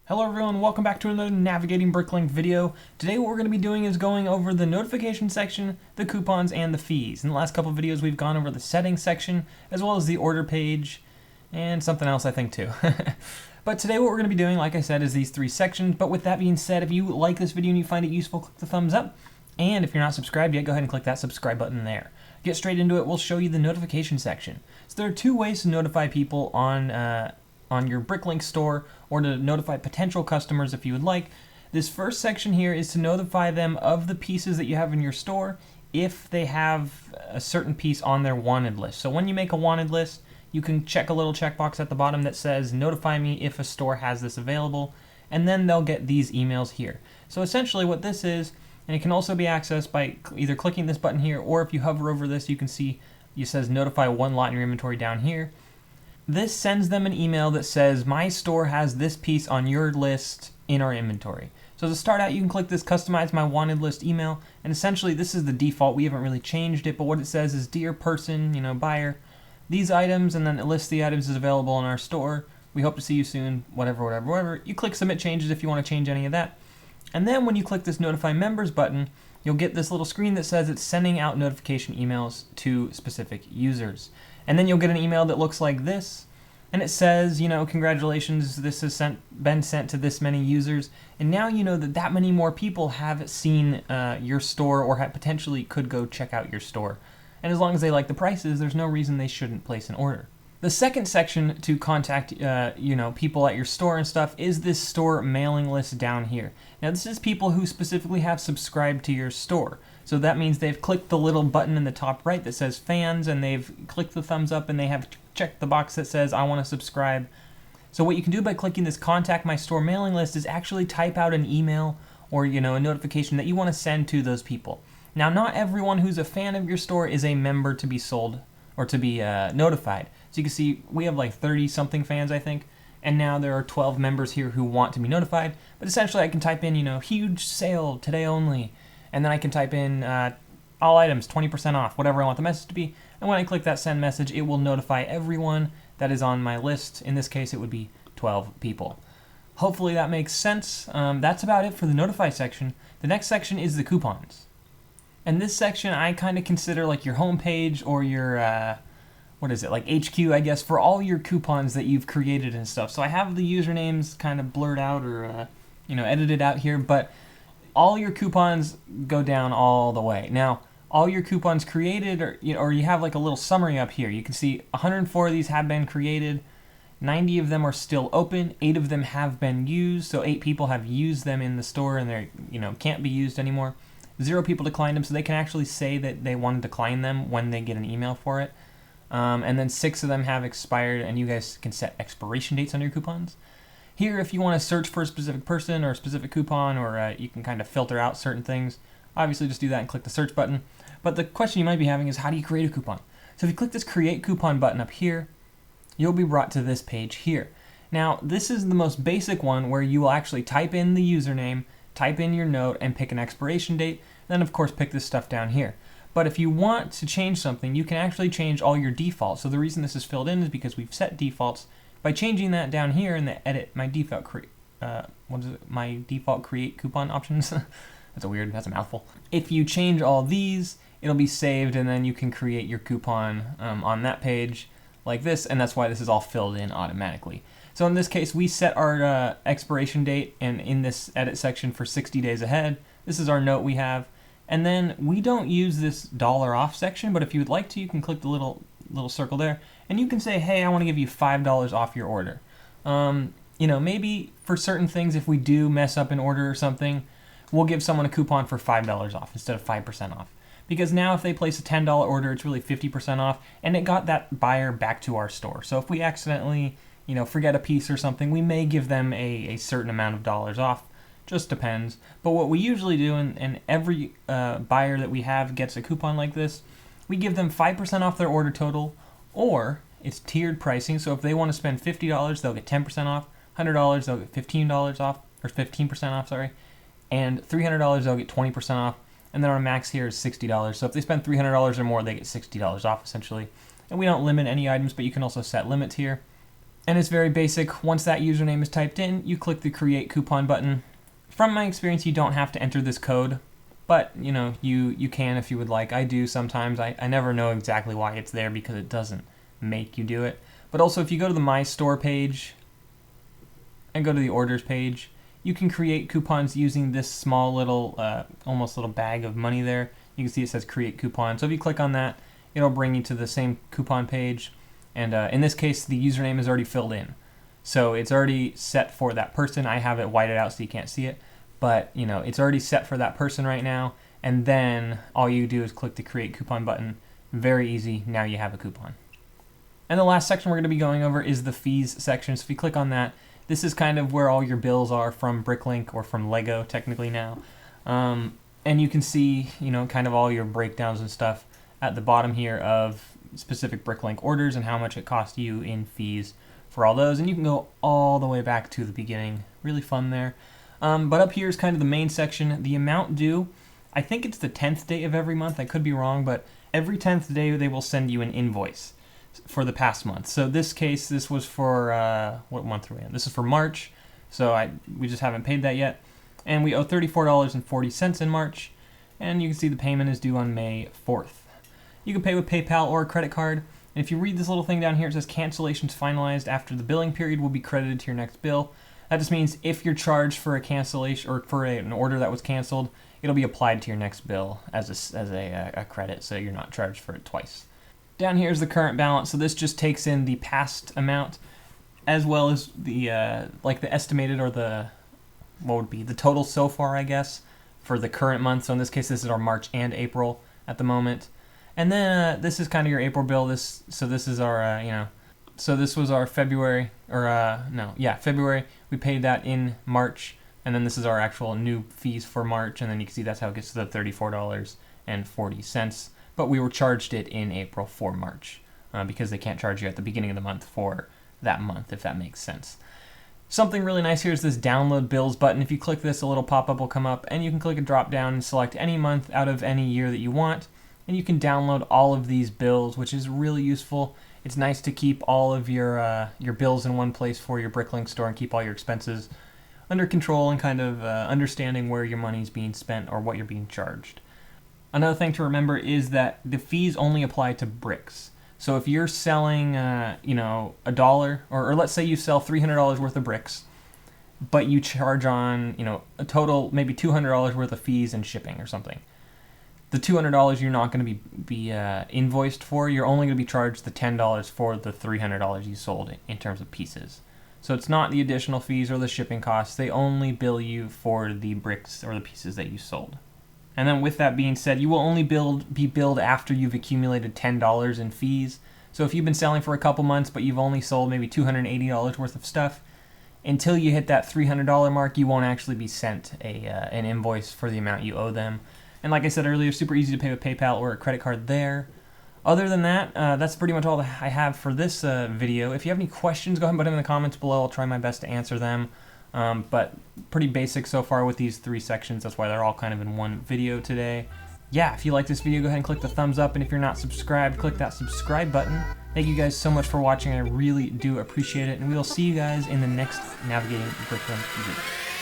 Hello everyone, welcome back to another Navigating BrickLink video. Today what we're going to be doing is going over the notification section, the coupons, and the fees. In the last couple of videos we've gone over the settings section, as well as the order page, and something else I think too. But today what we're going to be doing, like I said, is these three sections. But with that being said, if you like this video and you find it useful, click the thumbs up. And if you're not subscribed yet, go ahead and click that subscribe button there. Get straight into it, we'll show you the notification section. So there are two ways to notify people on your BrickLink store, or to notify potential customers if you would like. This first section here is to notify them of the pieces that you have in your store if they have a certain piece on their wanted list. So when you make a wanted list, you can check a little checkbox at the bottom that says notify me if a store has this available, and then they'll get these emails here. So essentially what this is, and it can also be accessed by either clicking this button here, or if you hover over this, you can see it says notify one lot in your inventory down here. This sends them an email that says, my store has this piece on your list in our inventory. So to start out, you can click this customize my wanted list email, and essentially this is the default. We haven't really changed it, but what it says is, dear person, buyer, these items, and then it lists the items as available in our store. We hope to see you soon, whatever. You click submit changes if you want to change any of that. And then when you click this notify members button, you'll get this little screen that says it's sending out notification emails to specific users. And then you'll get an email that looks like this, and it says, congratulations, this has been sent to this many users, and now you know that many more people have seen your store, or potentially could go check out your store. And as long as they like the prices, there's no reason they shouldn't place an order. The second section to contact people at your store and stuff is this store mailing list down here. Now this is people who specifically have subscribed to your store. So that means they've clicked the little button in the top right that says fans, and they've clicked the thumbs up, and they have checked the box that says I want to subscribe. So what you can do by clicking this contact my store mailing list is actually type out an email or a notification that you want to send to those people. Now not everyone who's a fan of your store is a member to be sold or to be notified. So you can see we have like 30 something fans, I think, and now there are 12 members here who want to be notified. But essentially I can type in huge sale today only, and then I can type in all items 20% off, whatever I want the message to be. And when I click that send message, it will notify everyone that is on my list. In this case, it would be 12 people. Hopefully that makes sense. That's about it for the notify section. The next section is the coupons. And this section I kind of consider like your home page, or your, like HQ, I guess, for all your coupons that you've created and stuff. So I have the usernames kind of blurred out, or, edited out here, but all your coupons go down all the way. Now, all your coupons created, or you have like a little summary up here. You can see 104 of these have been created, 90 of them are still open, 8 of them have been used, so 8 people have used them in the store and they're, can't be used anymore. 0 people declined them, so they can actually say that they want to decline them when they get an email for it. And then 6 of them have expired, and you guys can set expiration dates on your coupons. Here, if you want to search for a specific person or a specific coupon, or you can kind of filter out certain things, obviously just do that and click the search button. But the question you might be having is, how do you create a coupon? So if you click this create coupon button up here, you'll be brought to this page here. Now, this is the most basic one, where you will actually type in the username, type in your note, and pick an expiration date, then of course pick this stuff down here. But if you want to change something, you can actually change all your defaults. So the reason this is filled in is because we've set defaults. By changing that down here in the edit my default create coupon options. That's a mouthful. If you change all these, it'll be saved, and then you can create your coupon on that page like this, and that's why this is all filled in automatically. So in this case, we set our expiration date, and in this edit section, for 60 days ahead. This is our note we have. And then we don't use this $off section, but if you would like to, you can click the little circle there, and you can say, hey, I want to give you $5 off your order. Maybe for certain things, if we do mess up an order or something, we'll give someone a coupon for $5 off instead of 5% off. Because now if they place a $10 order, it's really 50% off, and it got that buyer back to our store. So if we accidentally, forget a piece or something, we may give them a certain amount of dollars off. Just depends. But what we usually do, and every buyer that we have gets a coupon like this, we give them 5% off their order total, or it's tiered pricing. So if they want to spend $50, they'll get 10% off. $100, they'll get $15 off, or 15% off, sorry. And $300, they'll get 20% off. And then our max here is $60. So if they spend $300 or more, they get $60 off, essentially. And we don't limit any items, but you can also set limits here. And it's very basic. Once that username is typed in, you click the Create Coupon button. From my experience, you don't have to enter this code, but you know, you can if you would like. I do sometimes. I never know exactly why it's there because it doesn't make you do it. But also, if you go to the My Store page and go to the Orders page, you can create coupons using this small little, almost little bag of money there. You can see it says Create Coupon. So if you click on that, it'll bring you to the same coupon page. And in this case, the username is already filled in. So it's already set for that person. I have it whited out so you can't see it. But you know, it's already set for that person right now. And then all you do is click the Create Coupon button. Very easy. Now you have a coupon. And the last section we're going to be going over is the fees section. So if you click on that, this is kind of where all your bills are from BrickLink, or from Lego technically now. And you can see, you know, kind of all your breakdowns and stuff at the bottom here of specific BrickLink orders and how much it cost you in fees for all those. And you can go all the way back to the beginning. Really fun there. But up here is kind of the main section. The amount due, I think it's the 10th day of every month. I could be wrong, but every 10th day they will send you an invoice for the past month. So this case, this was for, what month are we in? This is for March. So we just haven't paid that yet. And we owe $34.40 in March. And you can see the payment is due on May 4th. You can pay with PayPal or a credit card. And if you read this little thing down here, it says cancellations finalized after the billing period will be credited to your next bill. That just means if you're charged for a cancellation or for an order that was canceled, it'll be applied to your next bill as a credit, so you're not charged for it twice. Down here is the current balance. So this just takes in the past amount as well as the like the estimated, or the what would be the total so far, I guess, for the current month. So in this case, this is our March and April at the moment. And then this is kind of your April bill. This is our, so this was our February, February. We paid that in March, and then this is our actual new fees for March, and then you can see that's how it gets to the $34.40. But we were charged it in April for March, because they can't charge you at the beginning of the month for that month, if that makes sense. Something really nice here is this Download Bills button. If you click this, a little pop-up will come up, and you can click a drop down and select any month out of any year that you want. And you can download all of these bills, which is really useful. It's nice to keep all of your bills in one place for your BrickLink store and keep all your expenses under control and kind of understanding where your money is being spent or what you're being charged. Another thing to remember is that the fees only apply to bricks. So if you're selling, $1, or let's say you sell $300 worth of bricks, but you charge on, a total maybe $200 worth of fees and shipping or something. The $200 you're not going to be invoiced for. You're only going to be charged the $10 for the $300 you sold in terms of pieces. So it's not the additional fees or the shipping costs. They only bill you for the bricks or the pieces that you sold. And then with that being said, you will only be billed after you've accumulated $10 in fees. So if you've been selling for a couple months, but you've only sold maybe $280 worth of stuff, until you hit that $300 mark, you won't actually be sent an invoice for the amount you owe them. And like I said earlier, super easy to pay with PayPal or a credit card there. Other than that, that's pretty much all that I have for this video. If you have any questions, go ahead and put them in the comments below. I'll try my best to answer them. But pretty basic so far with these 3 sections. That's why they're all kind of in one video today. Yeah, if you like this video, go ahead and click the thumbs up. And if you're not subscribed, click that subscribe button. Thank you guys so much for watching. I really do appreciate it. And we will see you guys in the next Navigating BrickLink video.